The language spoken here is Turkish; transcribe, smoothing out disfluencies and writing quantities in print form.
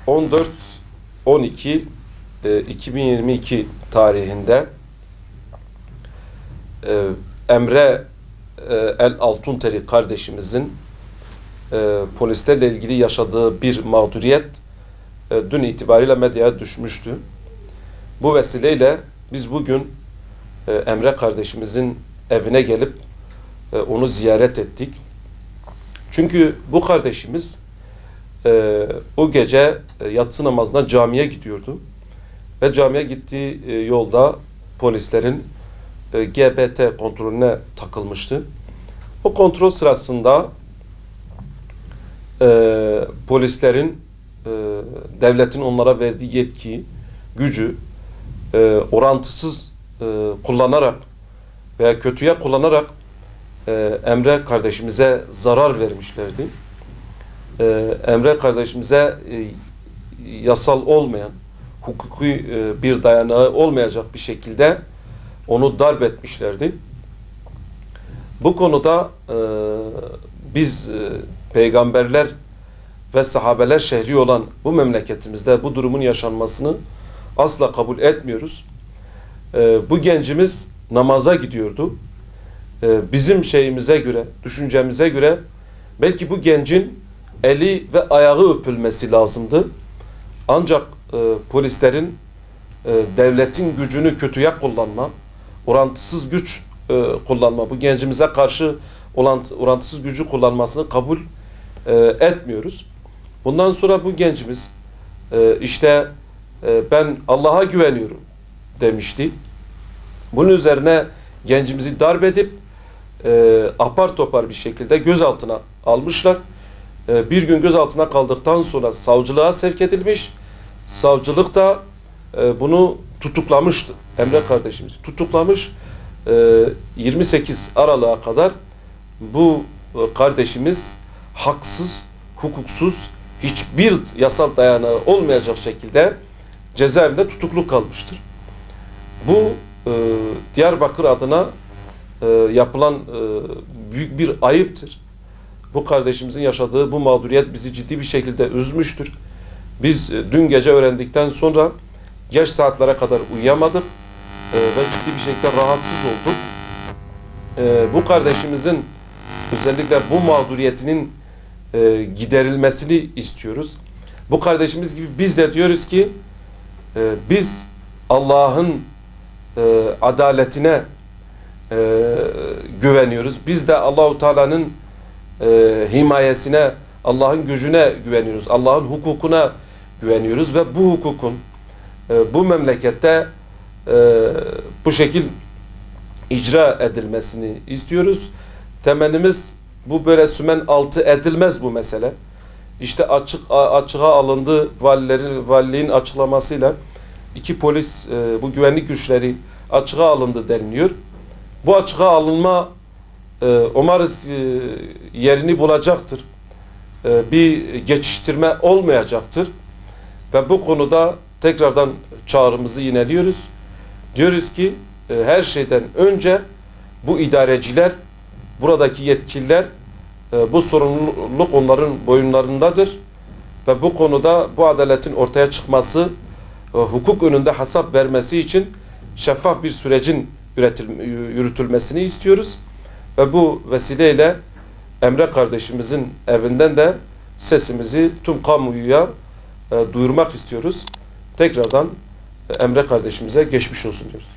14-12-2022 tarihinde Emre El Altunteri kardeşimizin polislerle ilgili yaşadığı bir mağduriyet dün itibariyle medyaya düşmüştü. Bu vesileyle biz bugün Emre kardeşimizin evine gelip onu ziyaret ettik. Çünkü bu kardeşimiz o gece yatsı namazına camiye gidiyordu. Ve camiye gittiği yolda polislerin GBT kontrolüne takılmıştı. O kontrol sırasında polislerin devletin onlara verdiği yetki, gücü orantısız kullanarak veya kötüye kullanarak Emre kardeşimize zarar vermişlerdi. Emre kardeşimize yasal olmayan, hukuki bir dayanağı olmayacak bir şekilde onu darp etmişlerdi. Bu konuda biz peygamberler ve sahabeler şehri olan bu memleketimizde bu durumun yaşanmasını asla kabul etmiyoruz. Bu gencimiz namaza gidiyordu. Bizim şeyimize göre, düşüncemize göre belki bu gencin eli ve ayağı öpülmesi lazımdı. Ancak polislerin devletin gücünü kötüye kullanma, orantısız güç kullanma, bu gencimize karşı olan orantısız gücü kullanmasını kabul etmiyoruz. Bundan sonra bu gencimiz ben Allah'a güveniyorum demişti. Bunun üzerine gencimizi darp edip apar topar bir şekilde gözaltına almışlar. Bir gün gözaltına kaldıktan sonra savcılığa sevk edilmiş. Savcılık da bunu tutuklamıştı. Emre kardeşimizi tutuklamış. 28 Aralık'a kadar bu kardeşimiz haksız, hukuksuz, hiçbir yasal dayanağı olmayacak şekilde cezaevinde tutuklu kalmıştır. Bu Diyarbakır adına yapılan büyük bir ayıptır. Bu kardeşimizin yaşadığı bu mağduriyet bizi ciddi bir şekilde üzmüştür. Biz dün gece öğrendikten sonra geç saatlere kadar uyuyamadık ve ciddi bir şekilde rahatsız olduk. Bu kardeşimizin özellikle bu mağduriyetinin giderilmesini istiyoruz. Bu kardeşimiz gibi biz de diyoruz ki biz Allah'ın adaletine güveniyoruz. Biz de Allahu Teala'nın himayesine, Allah'ın gücüne güveniyoruz. Allah'ın hukukuna güveniyoruz ve bu hukukun bu memlekette bu şekil icra edilmesini istiyoruz. Temennimiz bu böyle sümen altı edilmez bu mesele. İşte açığa alındı valiliğin açıklamasıyla 2 polis bu güvenlik güçleri açığa alındı deniliyor. Bu açığa alınma umarız yerini bulacaktır. Bir geçiştirme olmayacaktır. Ve bu konuda tekrardan çağrımızı yineliyoruz. Diyoruz ki her şeyden önce bu idareciler, buradaki yetkililer, bu sorumluluk onların boyunlarındadır. Ve bu konuda bu adaletin ortaya çıkması, hukuk önünde hesap vermesi için şeffaf bir sürecin yürütülmesini istiyoruz. Ve bu vesileyle Emre kardeşimizin evinden de sesimizi tüm kamuoyuya duyurmak istiyoruz. Tekrardan Emre kardeşimize geçmiş olsun diyoruz.